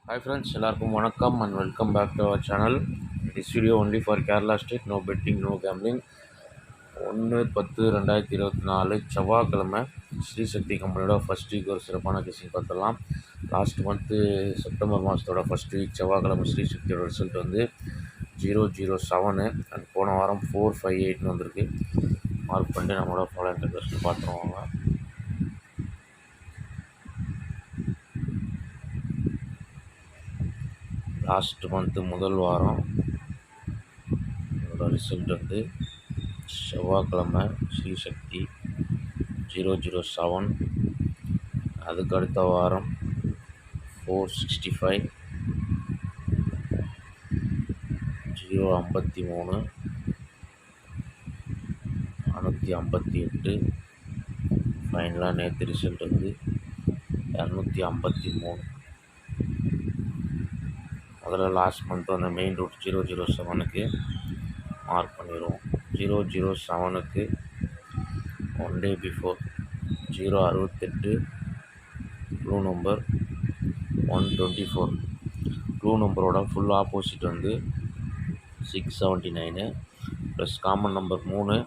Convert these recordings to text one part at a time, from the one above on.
Hi friends, எல்லாருக்கும் வணக்கம் and welcome back to our channel. This video only for Kerala state, no betting, no gambling. 1/10/2024 செவ்வாய்க்கிழமை ஸ்ரீசக்தி கம்பெனியோட first week ஒரு சிறப்பான கேசிங் பார்த்துடலாம். லாஸ்ட் மந்த்து செப்டம்பர் மாதத்தோட ஃபஸ்ட் வீக் செவ்வாய்க்கிழமை ஸ்ரீசக்தியோட ரிசல்ட் வந்து 007 அண்ட் போன வாரம் 458 வந்திருக்கு. மார்க் பண்ணிட்டு நம்மளோட ஃபாலோ இன்டர்வியூஸ் பார்த்துருவாங்க. லாஸ்ட் மந்த்து முதல் வாரம் என்னோடய ரிசல்ட் வந்து செவ்வாய்க்கிழமை ஸ்ரீசக்தி 007, அதுக்கு அடுத்த வாரம் 465, 053, 458, ஃபைனலாக நேற்று ரிசல்ட் வந்து 253. முதல்ல லாஸ்ட் மந்த் வந்து மெயின் ரூட் 007க்கு மார்க் பண்ணிடுவோம். 007க்கு 1 day before 068, clue number 124. Clue நம்பரோட ஃபுல் ஆப்போசிட் வந்து 679 ப்ளஸ் காமன் நம்பர் 3.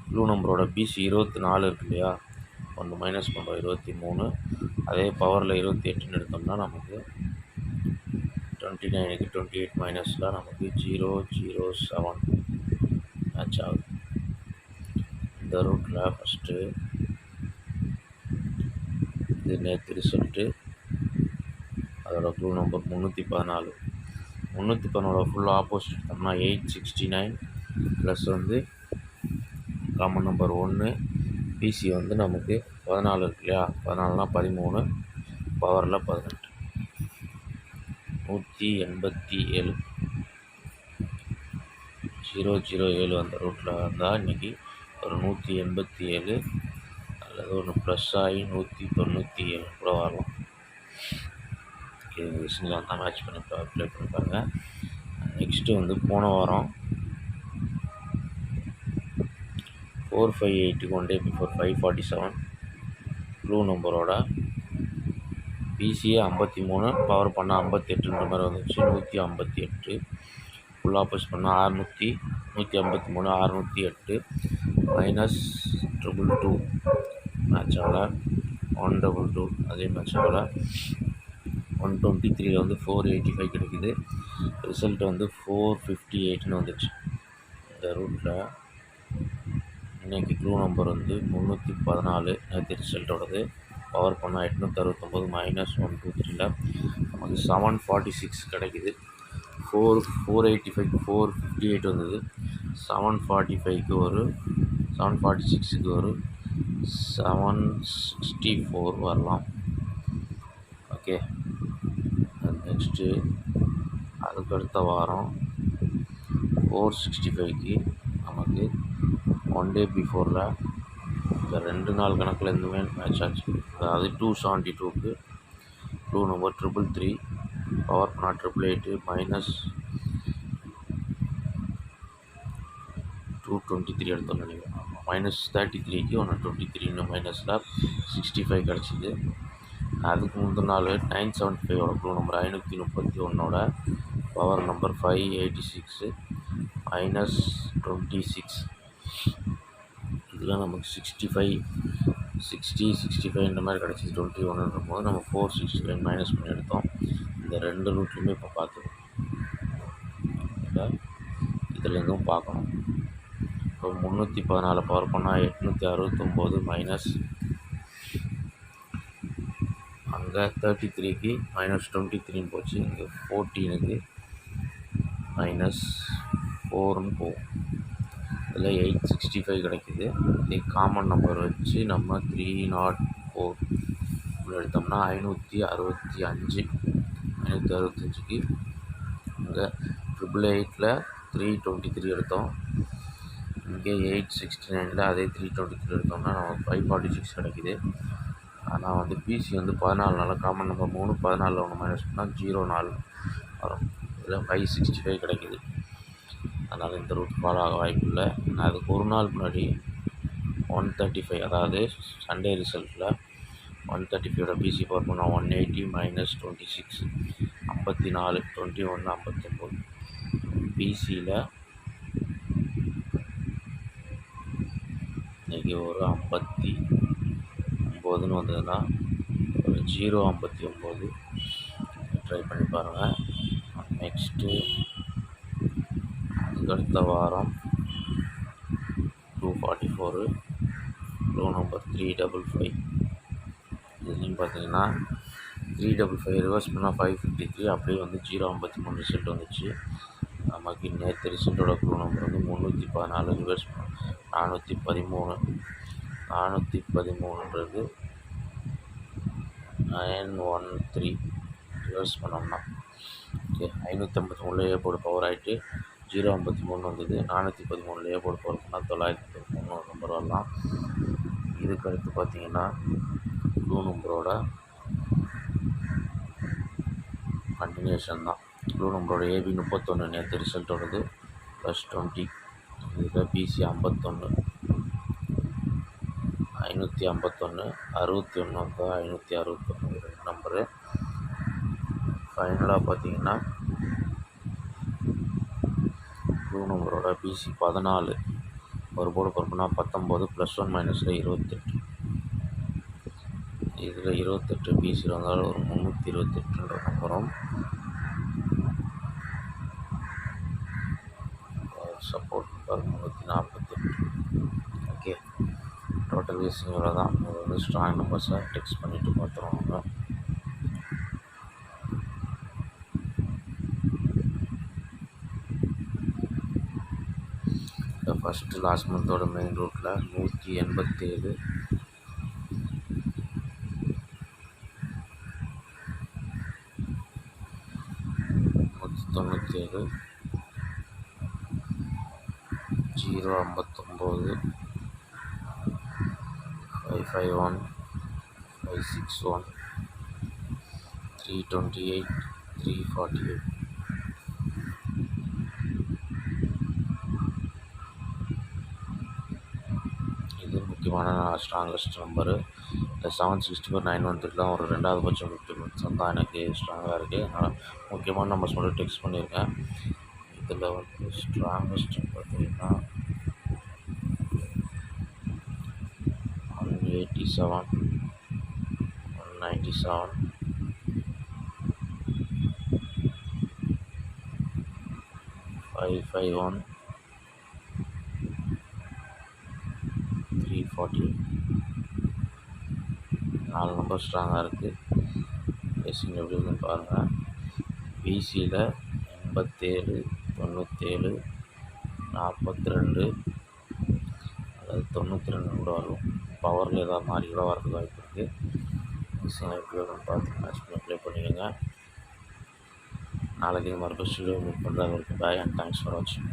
க்ளூ நம்பரோட பிசி 24 இருக்கு இல்லையா, ஒன்று மைனஸ் பண்ணுறோம் 23. அதே பவரில் 28ன்னு எடுத்தோம்னா நமக்கு 29க்கு 28 மைனஸில் நமக்கு 007 மேட்ச் ஆகுது. இந்த ரூட்டில் ஃபஸ்ட்டு இது நேற்று ரிசல்ட்டு, அதோட க்ளூ நம்பர் 314. 314 ஃபுல் ஆப்போசிட் எடுத்தோம்னா 869 ப்ளஸ் வந்து காமன் நம்பர் 1. பிசி வந்து நமக்கு 14 இருக்கு இல்லையா, 14னா 13, பவரில் 18, 187. 007 அந்த ரூட்டில் வந்தால் இன்றைக்கி ஒரு 187 அல்லது ஒன்று ப்ளஸ் ஆகி 197 கூட வரலாம். இது சிங்கிளாக தான் மேட்ச் பண்ணி ப்ளே பண்ணிப்பாங்க. நெக்ஸ்ட்டு வந்து போன வாரம் 458க்கு 1 day பிஃபோர் 547 க்ளூ நம்பரோட பிசிஏ 53, பவர் பண்ணால் 58ன்ற மாதிரி வந்துச்சு. 158 ஃபுல் ஆப்போசிட் பண்ணால் 153, 608 மைனஸ் 222 மேட்ச் ஆகலை. 122 அதே மேட்ச் ஆகலை. 123 வந்து 485 கிடைக்குது. ரிசல்ட் வந்து 458ன்னு வந்துச்சு. இந்த ரூட்டில் இன்றைக்கி க்ளூ நம்பர் வந்து 314 நேற்று ரிசல்ட்டோடது. பவர் பண்ணால் 869 மைனஸ் 123ல் நமக்கு 746 கிடைக்குது. 485க்கு 458 வந்தது. 745க்கு ஒரு 746க்கு ஒரு 764 வரலாம். ஓகே, நெக்ஸ்ட்டு அதுக்கடுத்த வாரம் 465க்கு நமக்கு 1 day பிஃபோரில் இந்த 2 நாள் கணக்கில் எதுவுமே மேட்ச் ஆச்சு. அதாவது 272க்கு க்ளூ நம்பர் 333, பவர் பண்ணால் 888 மைனஸ் 223 எடுத்தோம்னு நினைக்கிறேன். மைனஸ் 33க்கு 123 மைனஸில் 65 கிடச்சிது. அதுக்கு முந்தின நாள் 975ஓட க்ளூ நம்பர் 531ஓட பவர் நம்பர் 586 மைனஸ் 26. இதில் நமக்கு 65 இந்த மாதிரி கிடச்சிது. 21ன்ற போது நம்ம 465 மைனஸ் பண்ணி எடுத்தோம். இந்த 2 ரூட்லையுமே இப்போ பார்த்துக்கணும், இல்லை இதுலேருந்தும் பார்க்கணும். இப்போ 314 பவர் பண்ணால் 869 மைனஸ் அங்கே 33க்கு மைனஸ் 23ன்னு போச்சு. இங்கே 14க்கு மைனஸ் 4ன்னு போகும். இதில் 865 கிடைக்கிது. இதே காமன் நம்பர் வச்சு நம்ம 304 எடுத்தோம்னா 565. 565க்கு இங்கே 888ல் 323 எடுத்தோம். இங்கே 869ல் அதே 323 எடுத்தோம்னா நமக்கு 546 கிடைக்கிது. ஆனால் வந்து பிசி வந்து 14 காமன் நம்பர் 3, 14 ஒன்று மைனஸ் பண்ணால் 04 வரும். இதில் 565 கிடைக்கிது. அதனால் இந்த ரூட் ஃபாலோ ஆக வாய்ப்பு இல்லை. அதுக்கு ஒரு நாள் முன்னாடி 135, அதாவது சண்டே ரிசல்ட்டில் 135 பிசி பவர் பண்ணால் 180 மைனஸ் 26 54 21 59. பிசியில் இன்றைக்கி ஒரு 59ன்னு வந்ததுன்னா ஒரு 059 ட்ரை பண்ணி பாருங்கள். நெக்ஸ்ட்டு அதுக்கடுத்த வாரம் 244 ரோ நம்பர் 355. இதுலேயும் பார்த்தீங்கன்னா 355 ரிவர்ஸ் பண்ணால் 553 அப்படியே வந்து 053 ரிசல்ட் வந்துச்சு. நமக்கு நேற்று ரிசல்ட்டோட க்ளூ நம்பர் வந்து 314 ரிவர்ஸ் 413 413ன்றது 913 ரிவர்ஸ் பண்ணோம்னா ஓகே 553 ஏ போர்டு பவர் ஆகிட்டு 053 வந்தது. 413 ஏ போர்டு பவர் பண்ணால் 913 நம்பர் வரலாம். இதுக்கு அடுத்து பார்த்தீங்கன்னா க்ளூ நம்பரோட கண்டினியூஷன் தான். க்ளூ நம்பரோட ஏபி 31 நேற்று ரிசல்ட்டோடது +20. இதில் பிசி 51 551 61 வந்தால் 561 2 நம்பரு. ஃபைனலாக பார்த்தீங்கன்னா க்ளூ நம்பரோட பிசி 14 ஒரு போர்டு பரப்புனா 19 +1 மைனஸில் 28. இதில் 28 பிசியில் வந்தாலும் ஒரு 328 நம்பரும் support number 348. Okay total guessing இவ்வளோ தான். இது வந்து ஸ்ட்ராங் நம்பர்ஸை டெக்ஸ்ட் பண்ணிவிட்டு பார்த்துருவாங்க. இந்த ஃபஸ்ட்டு லாஸ்ட் மந்தோட மெயின் ரூட்டில் 187 197 059 551 561 328 348. இது முக்கியமான ஸ்ட்ராங்கஸ்ட் நம்பரு. இந்த 764 913 ஒரு 2வது பட்சம் 50 மினிட்ஸ் தான் எனக்கு ஸ்ட்ராங்காக இருக்குது. அதனால் முக்கியமான நம்பர்ஸ் மட்டும் டெக்ஸ்ட் பண்ணியிருக்கேன். இதில் வந்து ஸ்ட்ராங்கஸ்ட் பார்த்தீங்கன்னா 187 197 551 348. 4 நம்பர் ஸ்ட்ராங்காக இருக்குது. பேசிங் எப்படி இருக்குன்னு பாருங்கள். பிசியில் 87 97 42 அதாவது 92 கூட வரும். பவரில் ஏதாவது மாறி கூட வரதுக்கு வாய்ப்பு இருக்குது. பேசிங் எப்படி வரும்னு பார்த்து மேட்ச் பண்ணி ப்ளே பண்ணிக்கோங்க. நாளைக்கு மறுபடியும் ஸ்டுடியோ மீட் பண்ணுறது வரைக்கும் பாய் அண்ட் தேங்க்ஸ் ஃபார் வாட்சிங்.